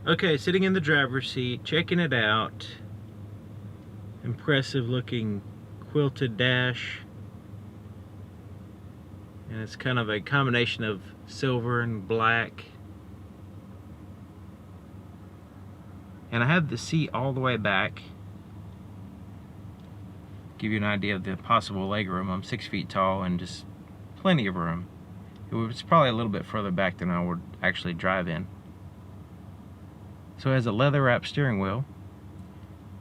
Okay, sitting in the driver's seat, checking it out. Impressive looking quilted dash. And it's kind of a combination of silver and black. And I have the seat all the way back. Give you an idea of the possible leg room. I'm 6 feet tall and just plenty of room. It's probably a little bit further back than I would actually drive in. So it has a leather wrap steering wheel.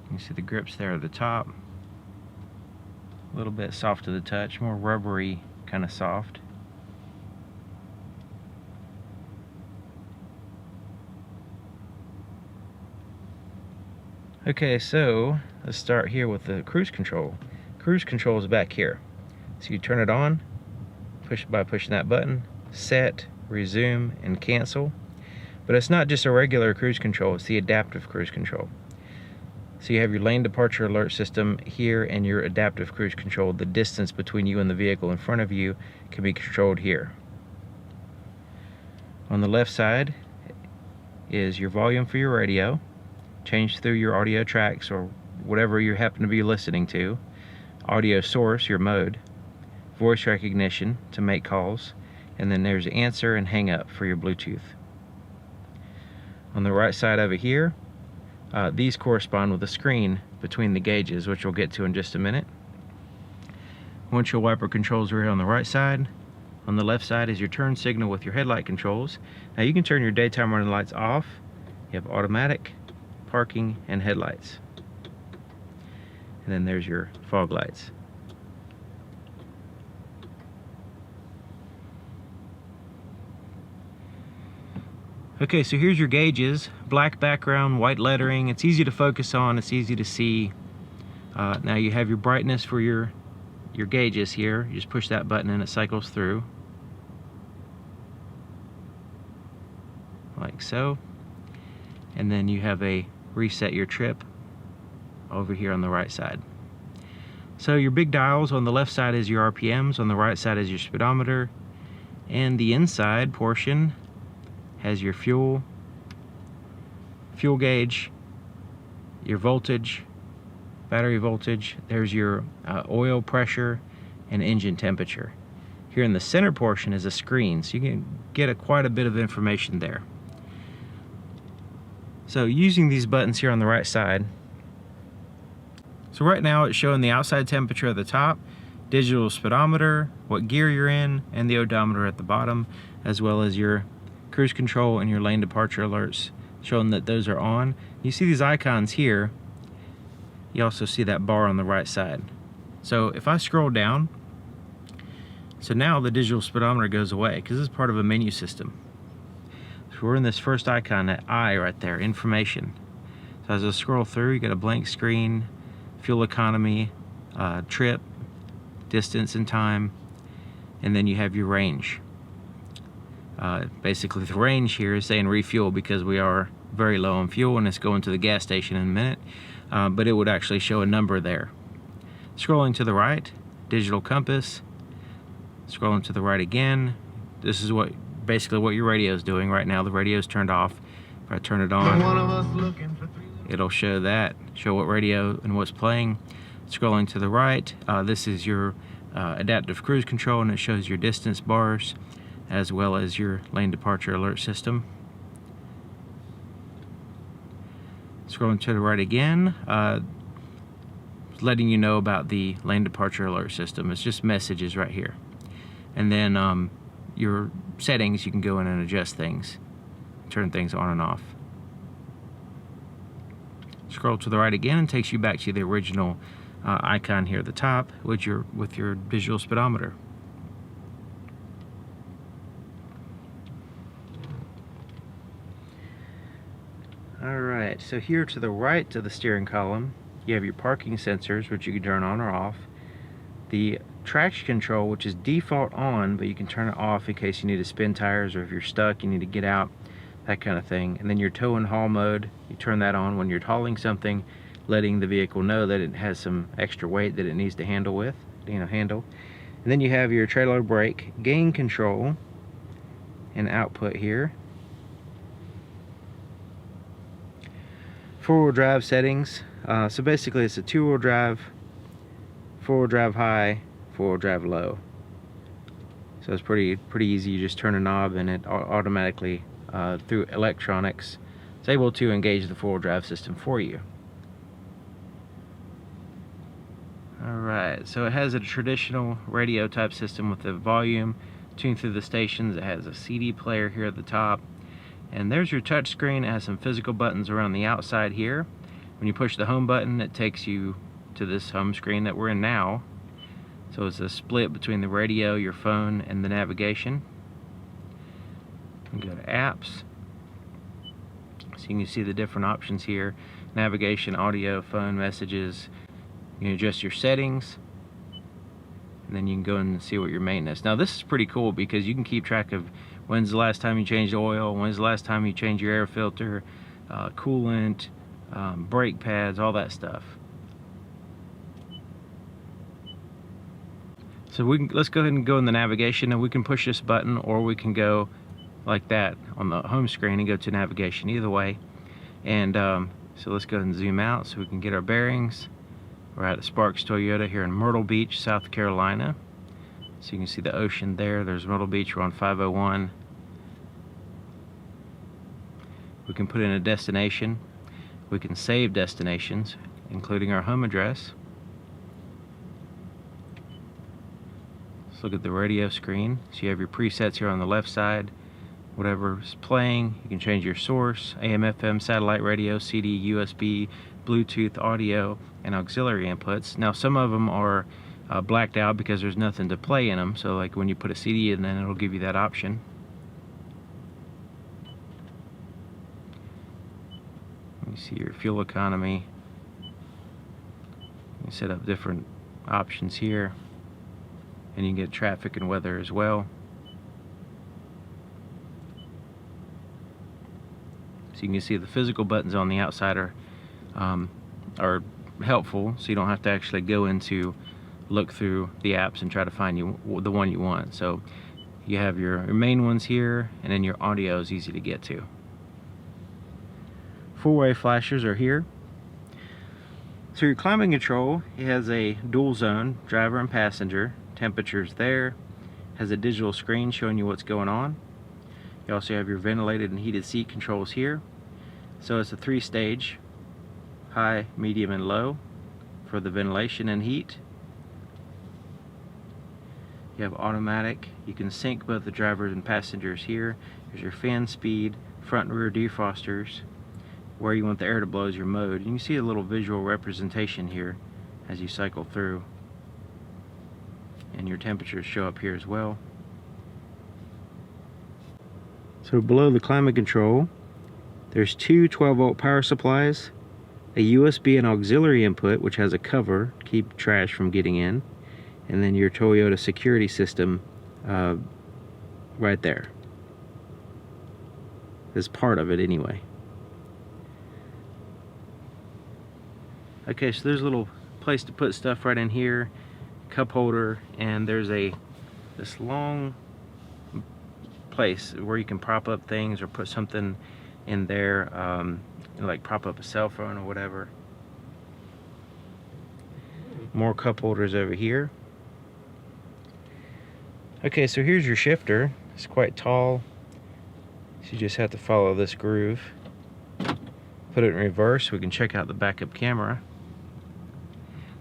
You can see the grips there at the top. A little bit soft to the touch, more rubbery kind of soft. Okay, so let's start here with the cruise control. Cruise control is back here. So you turn it on, by pushing that button, set, resume, and cancel. But it's not just a regular cruise control, it's the adaptive cruise control. So you have your lane departure alert system here and your adaptive cruise control. The distance between you and the vehicle in front of you can be controlled here. On the left side is your volume for your radio. Change through your audio tracks or whatever you happen to be listening to. Audio source, your mode. Voice recognition to make calls. And then there's answer and hang up for your Bluetooth. On the right side over here, these correspond with a screen between the gauges, which we'll get to in just a minute. Windshield wiper controls are here on the right side. On the left side is your turn signal with your headlight controls. Now you can turn your daytime running lights off. You have automatic, parking, and headlights. And then there's your fog lights. Okay, so here's your gauges. Black background, white lettering. It's easy to focus on, it's easy to see. Now you have your brightness for your gauges here. You just push that button and it cycles through. Like so. And then you have a reset your trip over here on the right side. So your big dials, on the left side is your RPMs, on the right side is your speedometer, and the inside portion has your fuel gauge, your voltage, battery voltage. There's your oil pressure and engine temperature. Here in the center portion is a screen, so you can get quite a bit of information there. So using these buttons here on the right side, so right now it's showing the outside temperature at the top, digital speedometer, what gear you're in, and the odometer at the bottom, as well as your cruise control and your lane departure alerts, showing that those are on. You see these icons here. You also see that bar on the right side. So if I scroll down, so now the digital speedometer goes away because this is part of a menu system. So we're in this first icon, that I right there, information. So as I scroll through, you got a blank screen, fuel economy, trip, distance and time, and then you have your range. Basically the range here is saying refuel because we are very low on fuel and it's going to the gas station in a minute, but it would actually show a number there. Scrolling to the right, digital compass. Scrolling to the right again, this is basically what your radio is doing right now. The radio is turned off. If I turn it on, it'll show what radio and what's playing. Scrolling to the right, this is your adaptive cruise control, and it shows your distance bars as well as your lane departure alert system. Scrolling to the right again, letting you know about the lane departure alert system. It's just messages right here. And then your settings, you can go in and adjust things, turn things on and off. Scroll to the right again and takes you back to the original icon here at the top with your visual speedometer. Alright, so here to the right of the steering column, you have your parking sensors, which you can turn on or off. The traction control, which is default on, but you can turn it off in case you need to spin tires, or if you're stuck, you need to get out, that kind of thing. And then your tow and haul mode, you turn that on when you're hauling something, letting the vehicle know that it has some extra weight that it needs to handle. And then you have your trailer brake, gain control, and output here. four-wheel drive settings. So basically it's a two-wheel drive, four-wheel drive high, four-wheel drive low. So it's pretty easy. You just turn a knob and it automatically, through electronics, is able to engage the four-wheel drive system for you. Alright, so it has a traditional radio type system with the volume tuned through the stations. It has a CD player here at the top. And there's your touch screen. It has some physical buttons around the outside here. When you push the home button, it takes you to this home screen that we're in now. So it's a split between the radio, your phone, and the navigation. You go to apps. So you can see the different options here. Navigation, audio, phone, messages. You can adjust your settings. And then you can go and see what your maintenance. Now this is pretty cool because you can keep track of when's the last time you changed oil, when's the last time you changed your air filter, coolant, brake pads, all that stuff. So let's go ahead and go in the navigation, and we can push this button, or we can go like that on the home screen and go to navigation, either way. And so let's go ahead and zoom out so we can get our bearings. We're at Sparks Toyota here in Myrtle Beach, South Carolina. So you can see the ocean there. There's Myrtle Beach. We're on 501. We can put in a destination. We can save destinations, including our home address. Let's look at the radio screen. So you have your presets here on the left side. Whatever's playing, you can change your source, AM, FM, satellite radio, CD, USB, Bluetooth, audio, and auxiliary inputs. Now some of them are blacked out because there's nothing to play in them. So like when you put a CD in, then it'll give you that option. You see your fuel economy. You can set up different options here, and you can get traffic and weather as well. So you can see the physical buttons on the outside are helpful, so you don't have to actually go into look through the apps and try to find the one you want. So you have your main ones here, and then your audio is easy to get to. Four-way flashers are here. So your climate control, it has a dual zone, driver and passenger. Temperature's there. Has a digital screen showing you what's going on. You also have your ventilated and heated seat controls here. So it's a 3-stage, high, medium, and low for the ventilation and heat. You have automatic. You can sync both the drivers and passengers here. There's your fan speed, front and rear defrosters. Where you want the air to blow is your mode. You can see a little visual representation here as you cycle through. And your temperatures show up here as well. So below the climate control, there's two 12-volt power supplies, a USB and auxiliary input, which has a cover to keep trash from getting in, and then your Toyota security system right there. As part of it anyway. Okay, so there's a little place to put stuff right in here, cup holder, and there's this long place where you can prop up things or put something in there, like prop up a cell phone or whatever. More cup holders over here. Okay, so here's your shifter. It's quite tall, so you just have to follow this groove. Put it in reverse so we can check out the backup camera.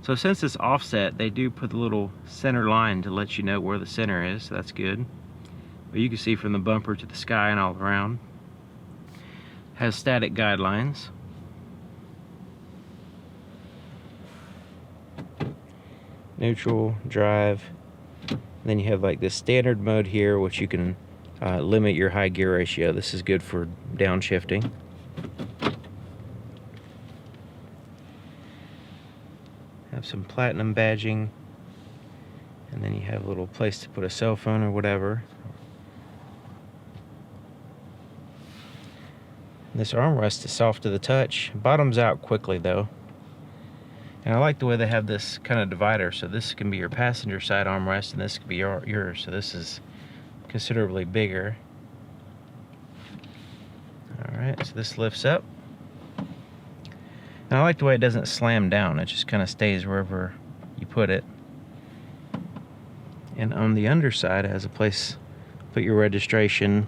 So since it's offset, they do put the little center line to let you know where the center is, so that's good. But you can see from the bumper to the sky and all around. Has static guidelines. Neutral, drive. And then you have like this standard mode here, which you can limit your high gear ratio. This is good for downshifting. Have some platinum badging, and then you have a little place to put a cell phone or whatever. This armrest is soft to the touch, bottoms out quickly though. And I like the way they have this kind of divider, so this can be your passenger side armrest and this could be yours, so this is considerably bigger. Alright, so this lifts up. And I like the way it doesn't slam down. It just kind of stays wherever you put it. And on the underside, it has a place to put your registration,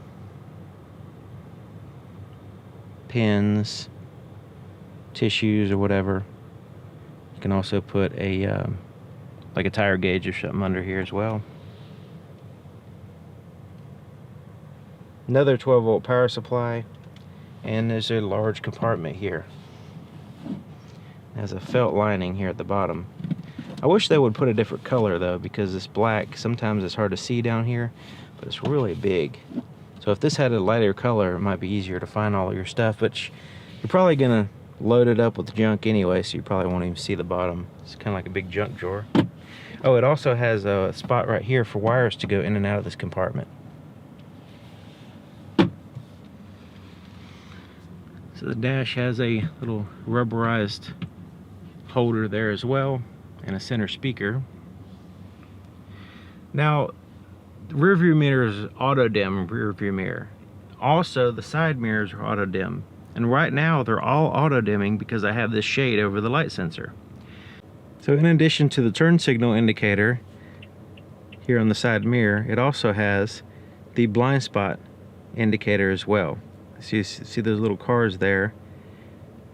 pins, tissues, or whatever. You can also put a like a tire gauge or something under here as well. Another 12-volt power supply, and there's a large compartment here. It has a felt lining here at the bottom. I wish they would put a different color though, because this black, sometimes it's hard to see down here, but it's really big. So if this had a lighter color, it might be easier to find all your stuff, but you're probably gonna load it up with junk anyway, so you probably won't even see the bottom. It's kind of like a big junk drawer. Oh, it also has a spot right here for wires to go in and out of this compartment. So the dash has a little rubberized holder there as well, and a center speaker. Now, the rear view mirror is auto dim rear view mirror. Also, the side mirrors are auto dim. And right now, they're all auto dimming because I have this shade over the light sensor. So in addition to the turn signal indicator here on the side mirror, it also has the blind spot indicator as well. So you see those little cars there,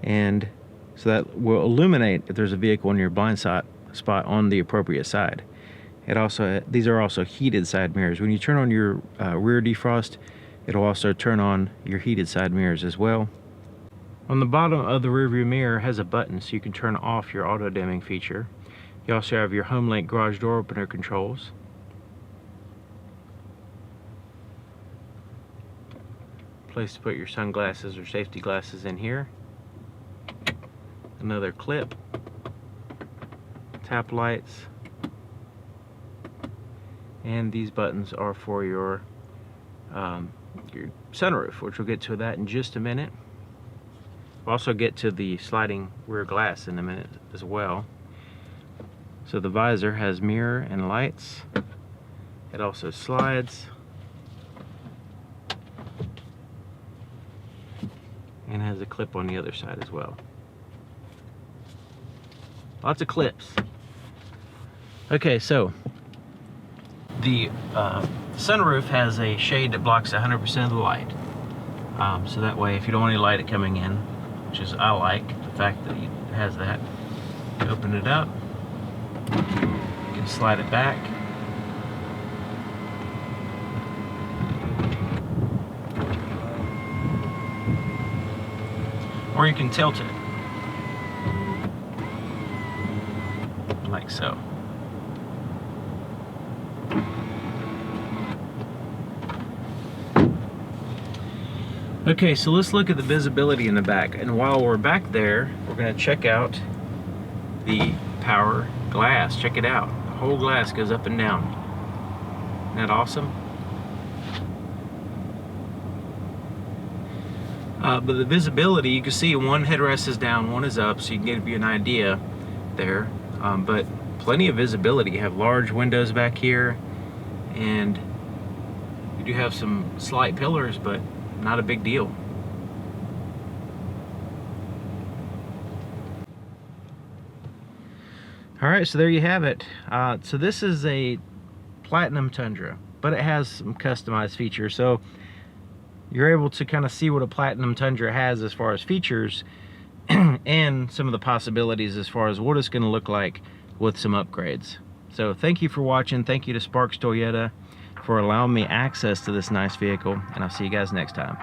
and so that will illuminate if there's a vehicle in your blind spot on the appropriate side. These are also heated side mirrors. When you turn on your rear defrost, it'll also turn on your heated side mirrors as well. On the bottom of the rear view mirror has a button so you can turn off your auto dimming feature. You also have your home link garage door opener controls. Place to put your sunglasses or safety glasses in here. Another clip. Tap lights. And these buttons are for your sunroof, which we'll get to that in just a minute. We'll also get to the sliding rear glass in a minute as well. So the visor has mirror and lights. It also slides. And has a clip on the other side as well. Lots of clips. Okay, so the sunroof has a shade that blocks 100% of the light. So that way, if you don't want any light coming in, which is I like the fact that it has that. You open it up, you can slide it back. Or you can tilt it, like so. Okay, so let's look at the visibility in the back. And while we're back there, we're going to check out the power glass. Check it out. The whole glass goes up and down. Isn't that awesome? But the visibility, you can see one headrest is down, one is up, so you can give you an idea there. But plenty of visibility. You have large windows back here, and you do have some slight pillars, but not a big deal. All right, so there you have it. So this is a Platinum Tundra, but it has some customized features. So you're able to kind of see what a Platinum Tundra has as far as features and some of the possibilities as far as what it's going to look like with some upgrades. So thank you for watching. Thank you to Sparks Toyota for allowing me access to this nice vehicle, and I'll see you guys next time.